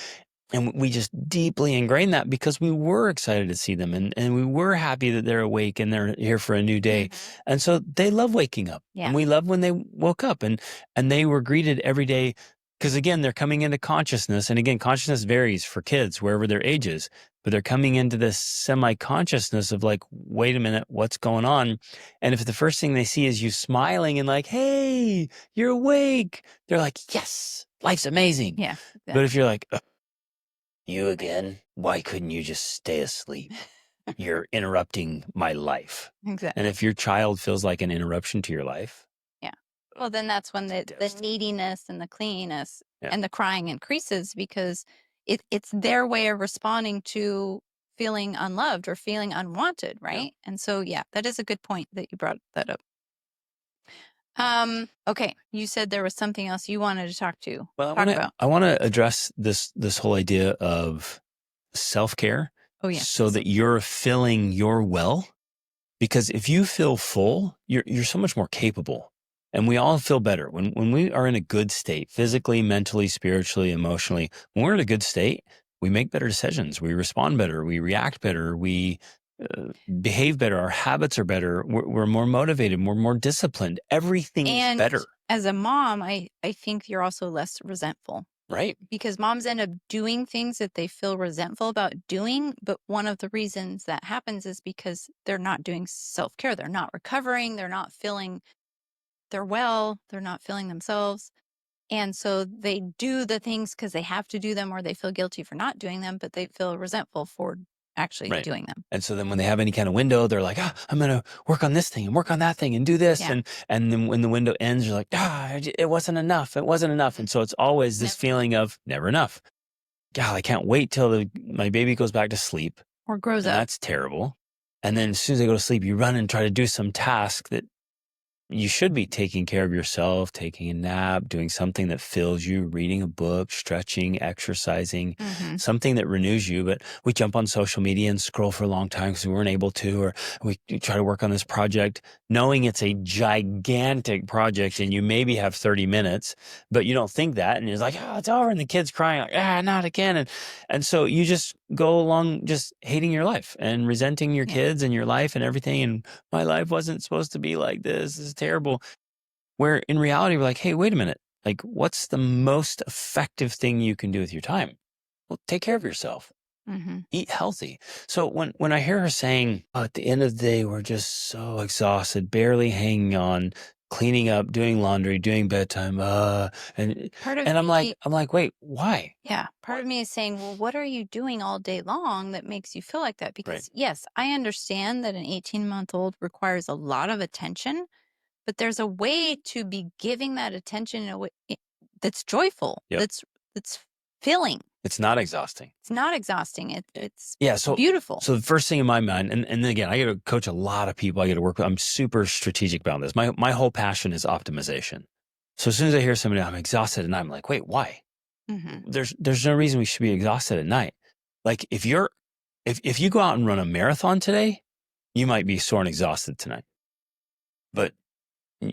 And we just deeply ingrain that because we were excited to see them and we were happy that they're awake and they're here for a new day. Mhm. And so they love waking up. Yeah. And we love when they woke up and they were greeted every day. Because again, they're coming into consciousness. And again, consciousness varies for kids wherever their age is. But they're coming into this semi-consciousness of like, wait a minute, what's going on? And if the first thing they see is you smiling and like, hey, you're awake, they're like, yes, life's amazing. Yeah. But if you're like, you again? Why couldn't you just stay asleep? You're interrupting my life. Exactly. And if your child feels like an interruption to your life, Well, then that's when the devastating. neediness and the clinginess Yeah. and the crying increases because it's their way of responding to feeling unloved or feeling unwanted, right? And so, yeah, that is a good point that you brought that up. Okay, you said there was something else you wanted to talk about. I want to address this whole idea of self-care. Oh, yeah. So that you're filling your well. Because if you feel full, you're so much more capable. And we all feel better when we are in a good state, physically, mentally, spiritually, emotionally. When we're in a good state, we make better decisions. We respond better. We react better. We behave better. Our habits are better. We're more motivated. We're more disciplined. Everything is better. As a mom, I think you're also less resentful. Right. Because moms end up doing things that they feel resentful about doing. But one of the reasons that happens is because they're not doing self-care. They're not recovering. They're not feeling they're well. They're not feeling themselves. And so they do the things because they have to do them or they feel guilty for not doing them, but they feel resentful for actually doing them. And so then when they have any kind of window, they're like, I'm going to work on this thing and work on that thing and do this. Yeah. And then when the window ends, you're like, it wasn't enough. It wasn't enough. And so it's always this feeling of never enough. God, I can't wait till my baby goes back to sleep. Or grows up. That's terrible. And then as soon as they go to sleep, you run and try to do some task that you should be taking care of yourself, taking a nap, doing something that fills you, reading a book, stretching, exercising, something that renews you. But we jump on social media and scroll for a long time because we weren't able to, or we try to work on this project knowing it's a gigantic project and you maybe have 30 minutes, but you don't think that. And you're like, it's over. And the kid's crying like, not again. And so you just go along just hating your life and resenting your kids and your life and everything. And my life wasn't supposed to be like this. This is terrible. Where in reality, we're like, hey, wait a minute. Like, what's the most effective thing you can do with your time? Well, take care of yourself. Eat healthy. So when I hear her saying, at the end of the day, we're just so exhausted, barely hanging on, cleaning up, doing laundry, doing bedtime, and I'm like, wait, why? Yeah. Part of me is saying, well, what are you doing all day long that makes you feel like that? Because yes, I understand that an 18-month-old requires a lot of attention, but there's a way to be giving that attention in a way that's joyful, that's filling. It's not exhausting. It's not exhausting. It's so beautiful. So the first thing in my mind, and again, I get to coach a lot of people. I get to work with. I'm super strategic about this. My whole passion is optimization. So as soon as I hear somebody, I'm exhausted, and I'm like, wait, why? There's no reason we should be exhausted at night. Like if you go out and run a marathon today, you might be sore and exhausted tonight. But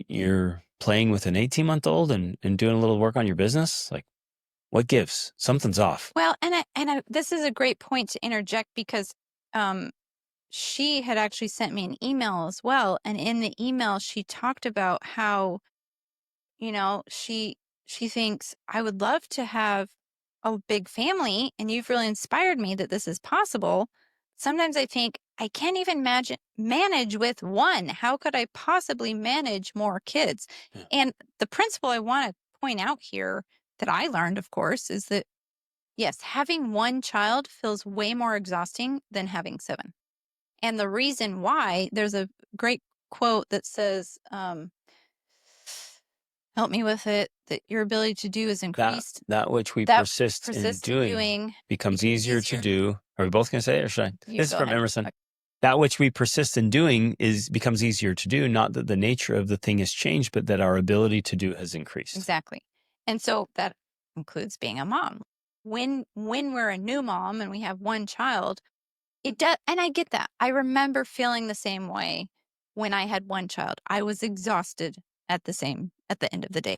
you're playing with an 18-month-old and doing a little work on your business, like. What gives? Something's off. Well, and this is a great point to interject because she had actually sent me an email as well, and in the email she talked about how, she thinks I would love to have a big family, and you've really inspired me that this is possible. Sometimes I think I can't even manage with one. How could I possibly manage more kids? Yeah. And the principle I want to point out here that I learned, of course, is that, yes, having one child feels way more exhausting than having 7. And the reason why, there's a great quote that says, help me with it, that your ability to do is increased. That which we persist in doing becomes easier to do. Are we both going to say it, or should I? This is from Emerson. Okay. That which we persist in doing becomes easier to do, not that the nature of the thing has changed, but that our ability to do has increased. Exactly. And so that includes being a mom. When we're a new mom and we have one child, It does, and I get that. I remember feeling the same way when I had one child. I was exhausted at the end of the day.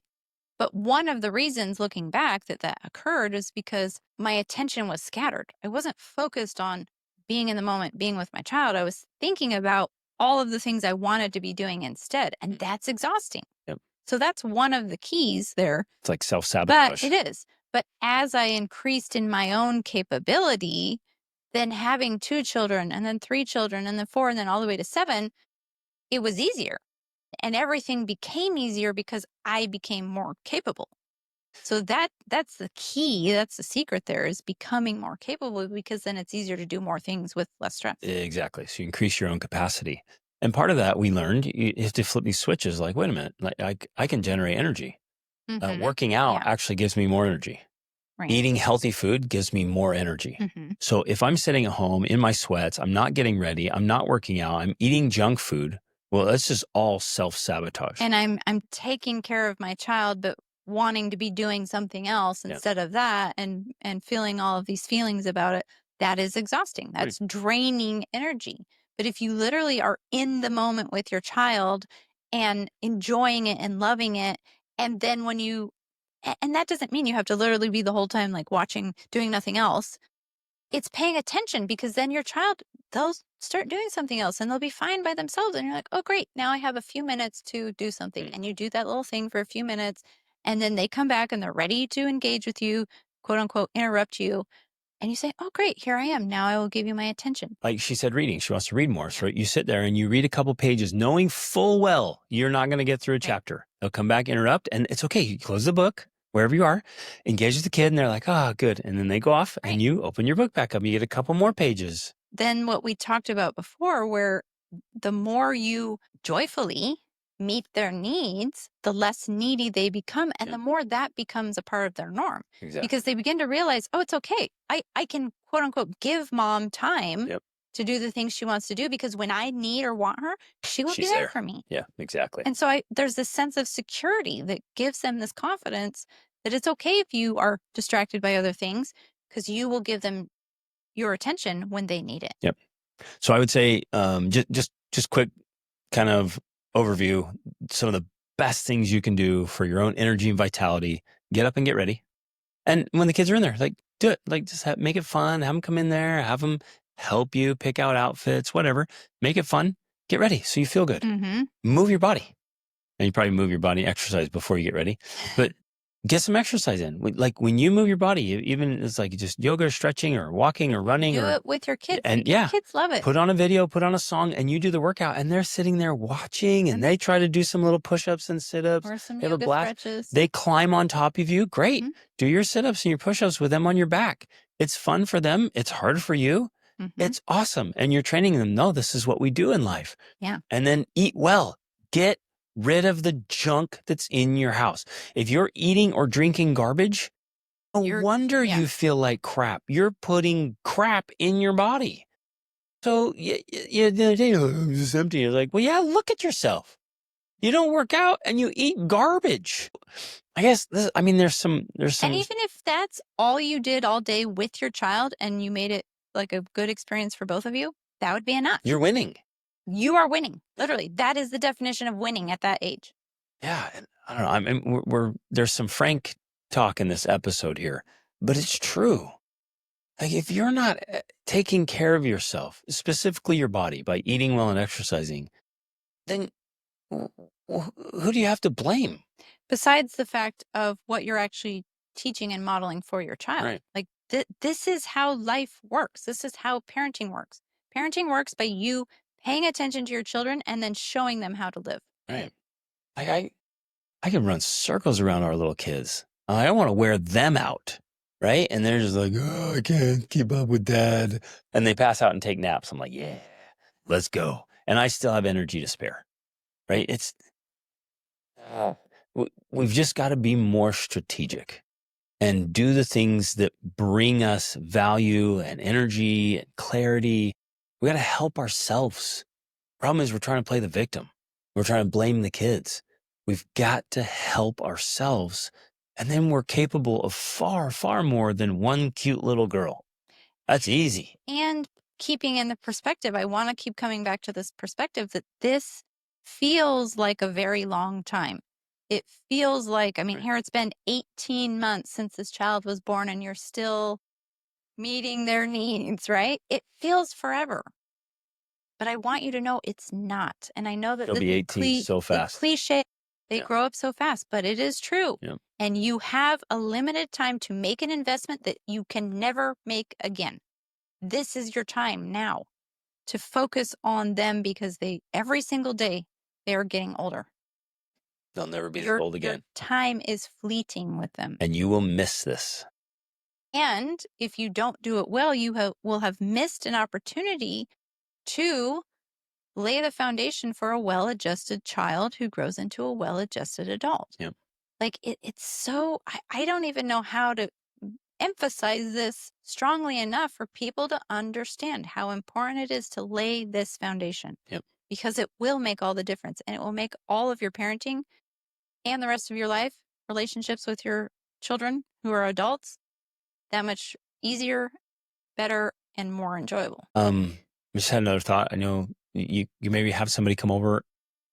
But one of the reasons looking back that occurred is because my attention was scattered. I wasn't focused on being in the moment, being with my child. I was thinking about all of the things I wanted to be doing instead, and that's exhausting. Yep. So that's one of the keys there. It's like But self-sabotage. it is. But as I increased in my own capability, then having 2 children and then 3 children and then 4 and then all the way to 7, it was easier. And everything became easier because I became more capable. So that's the key. That's the secret there, is becoming more capable, because then it's easier to do more things with less stress. Exactly. So you increase your own capacity. And part of that we learned, you have to flip these switches. Like, wait a minute, like I can generate energy. Mhm. Working out Yeah. actually gives me more energy. Right. Eating healthy food gives me more energy. Mhm. So if I'm sitting at home in my sweats, I'm not getting ready, I'm not working out, I'm eating junk food, well, that's just all self-sabotage. And I'm taking care of my child, but wanting to be doing something else Yeah. instead of that, and feeling all of these feelings about it. That is exhausting. That's draining energy. But if you literally are in the moment with your child and enjoying it and loving it, and then when you and that doesn't mean you have to literally be the whole time like watching, doing nothing else. It's paying attention, because then your child, they'll start doing something else and they'll be fine by themselves. And you're like, oh, great. Now I have a few minutes to do something. And you do that little thing for a few minutes. And then they come back and they're ready to engage with you, quote unquote, interrupt you. And you say, oh, great. Here I am. Now I will give you my attention. Like she said, reading. She wants to read more. So you sit there and you read a couple pages, knowing full well you're not going to get through a chapter. They'll come back, interrupt, and it's okay. You close the book, wherever you are, engage with the kid, and they're like, oh, good. And then they go off and you open your book back up. You get a couple more pages. Then what we talked about before, where the more you joyfully meet their needs, the less needy they become, and the more that becomes a part of their norm. Exactly. Because they begin to realize, oh, it's okay. I can, quote unquote, give mom time to do the things she wants to do, because when I need or want her, she will be there for me. Yeah, exactly. And so there's this sense of security that gives them this confidence that it's okay if you are distracted by other things, because you will give them your attention when they need it. Yep. So I would say, just quick kind of overview, some of the best things you can do for your own energy and vitality. Get up and get ready. And when the kids are in there, like, do it. Like, just make it fun. Have them come in there. Have them help you pick out outfits, whatever. Make it fun. Get ready so you feel good. Mm-hmm. Move your body. And you probably move your body, exercise before you get ready. But get some exercise in. Like when you move your body, even it's like just yoga, or stretching, or walking, or running. Do it with your kids. And your kids love it. Put on a video, put on a song, and you do the workout. And they're sitting there watching, and they try to do some little push-ups and sit-ups. Or some They have a yoga blast. stretches. They climb on top of you. Great. Do your sit-ups and your push-ups with them on your back. It's fun for them. It's hard for you. It's awesome. And you're training them. No, this is what we do in life. Yeah. And then eat well. Get rid of the junk that's in your house. If you're eating or drinking garbage, no wonder you feel like crap. You're putting crap in your body. So the other day, I'm just empty. You're like, well, yeah, look at yourself. You don't work out and you eat garbage. I guess there's some. And even if that's all you did all day with your child and you made it like a good experience for both of you, that would be enough. You're winning. You are winning. Literally, that is the definition of winning at that age. Yeah, and I don't know. I mean, there's some frank talk in this episode here, but it's true. Like, if you're not taking care of yourself, specifically your body, by eating well and exercising, then who do you have to blame? Besides the fact of what you're actually teaching and modeling for your child. Right. Like, this is how life works. This is how parenting works. Parenting works by you paying attention to your children and then showing them how to live. Right. I can run circles around our little kids. I don't want to wear them out. Right. And they're just like, oh, I can't keep up with dad. And they pass out and take naps. I'm like, yeah, let's go. And I still have energy to spare. Right. We've just got to be more strategic and do the things that bring us value and energy and clarity. We got to help ourselves. Problem is, we're trying to play the victim. We're trying to blame the kids. We've got to help ourselves. And then we're capable of far, far more than one cute little girl. That's easy. And keeping in the perspective. I want to keep coming back to this perspective that this feels like a very long time. It feels like, I mean, Right. here it's been 18 months since this child was born and you're still meeting their needs, right? It feels forever. But I want you to know it's not. And I know that She'll this be is 18 so it's fast. cliche. They Yeah. grow up so fast, but it is true. Yeah. And you have a limited time to make an investment that you can never make again. This is your time now to focus on them because every single day they are getting older. They'll never be this Your old again. time is fleeting with them. And you will miss this. And if you don't do it well, will have missed an opportunity to lay the foundation for a well-adjusted child who grows into a well-adjusted adult. Yep. Like it's so, I don't even know how to emphasize this strongly enough for people to understand how important it is to lay this foundation. Yep. Because it will make all the difference, and it will make all of your parenting and the rest of your life, relationships with your children who are adults, that much easier, better, and more enjoyable. I just had another thought. I know you maybe have somebody come over,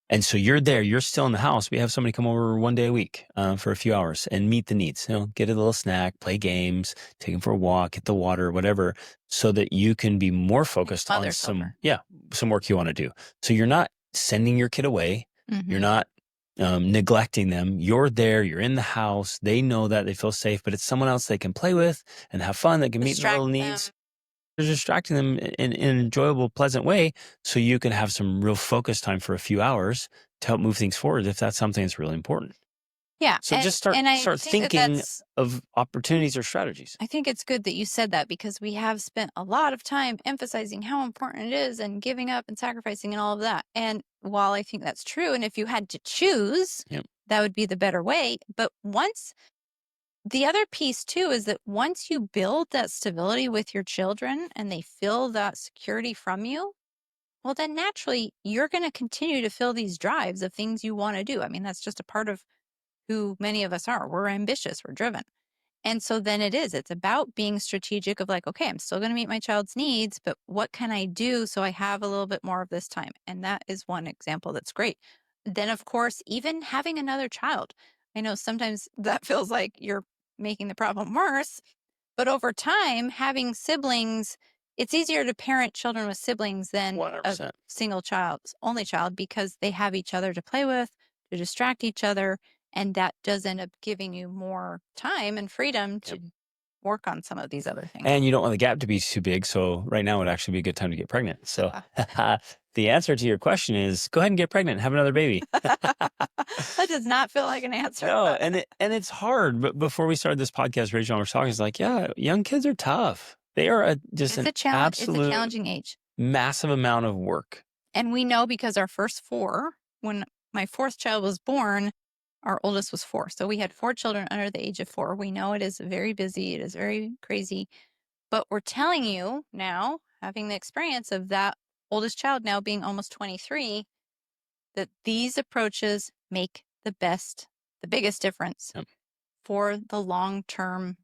and so you're there. You're still in the house. We have somebody come over one day a week for a few hours and meet the needs. Get a little snack, play games, take them for a walk, get the water, whatever, so that you can be more focused on some work you want to do. So you're not sending your kid away. Mm-hmm. You're not neglecting them. You're there. You're in the house. They know that. They feel safe, but it's someone else they can play with and have fun. That can meet their little needs. You're distracting them in an enjoyable, pleasant way, so you can have some real focus time for a few hours to help move things forward if that's something that's really important. Yeah. So just start thinking of opportunities or strategies. I think it's good that you said that because we have spent a lot of time emphasizing how important it is and giving up and sacrificing and all of that. And while I think that's true, and if you had to choose, that would be the better way. But the other piece too is that once you build that stability with your children and they feel that security from you, well, then naturally you're going to continue to feel these drives of things you want to do. I mean, that's just a part of who many of us are. We're ambitious, we're driven. And so then it's about being strategic of like, okay, I'm still going to meet my child's needs, but what can I do so I have a little bit more of this time? And that is one example that's great. Then, of course, even having another child. I know sometimes that feels like you're making the problem worse, but over time, having siblings, it's easier to parent children with siblings than 100%. a single child, only child, because they have each other to play with, to distract each other. And that does end up giving you more time and freedom to work on some of these other things. And you don't want the gap to be too big. So right now would actually be a good time to get pregnant. So the answer to your question is go ahead and get pregnant and have another baby. That does not feel like an answer. No, and it's hard. But before we started this podcast, Rachel and I were talking, it's like, yeah, young kids are tough. They are It's a challenging age. Massive amount of work. And we know because our first four, when my fourth child was born, our oldest was 4. So we had 4 children under the age of 4. We know it is very busy. It is very crazy. But we're telling you now, having the experience of that oldest child now being almost 23, that these approaches make the biggest difference for the long-term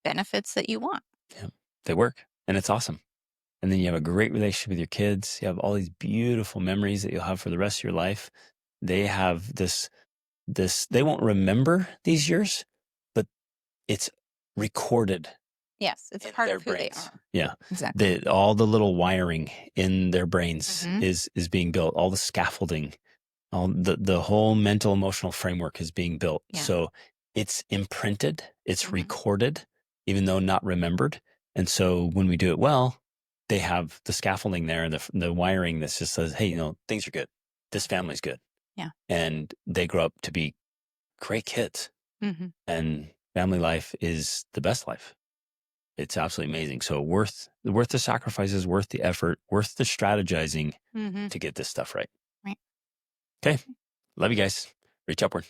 benefits that you want. Yeah, they work and it's awesome. And then you have a great relationship with your kids. You have all these beautiful memories that you'll have for the rest of your life. They have this, they won't remember these years, but it's recorded. Yes, it's part of who they are. Yeah, exactly. All the little wiring in their brains is being built. All the scaffolding, all the whole mental emotional framework is being built. Yeah. So it's imprinted, it's recorded, even though not remembered. And so when we do it well, they have the scaffolding there and the wiring that just says, hey, things are good. This family's good. Yeah. And they grow up to be great kids. And family life is the best life. It's absolutely amazing. So worth the sacrifices, worth the effort, worth the strategizing to get this stuff right. Right. Okay. Love you guys. Reach upward.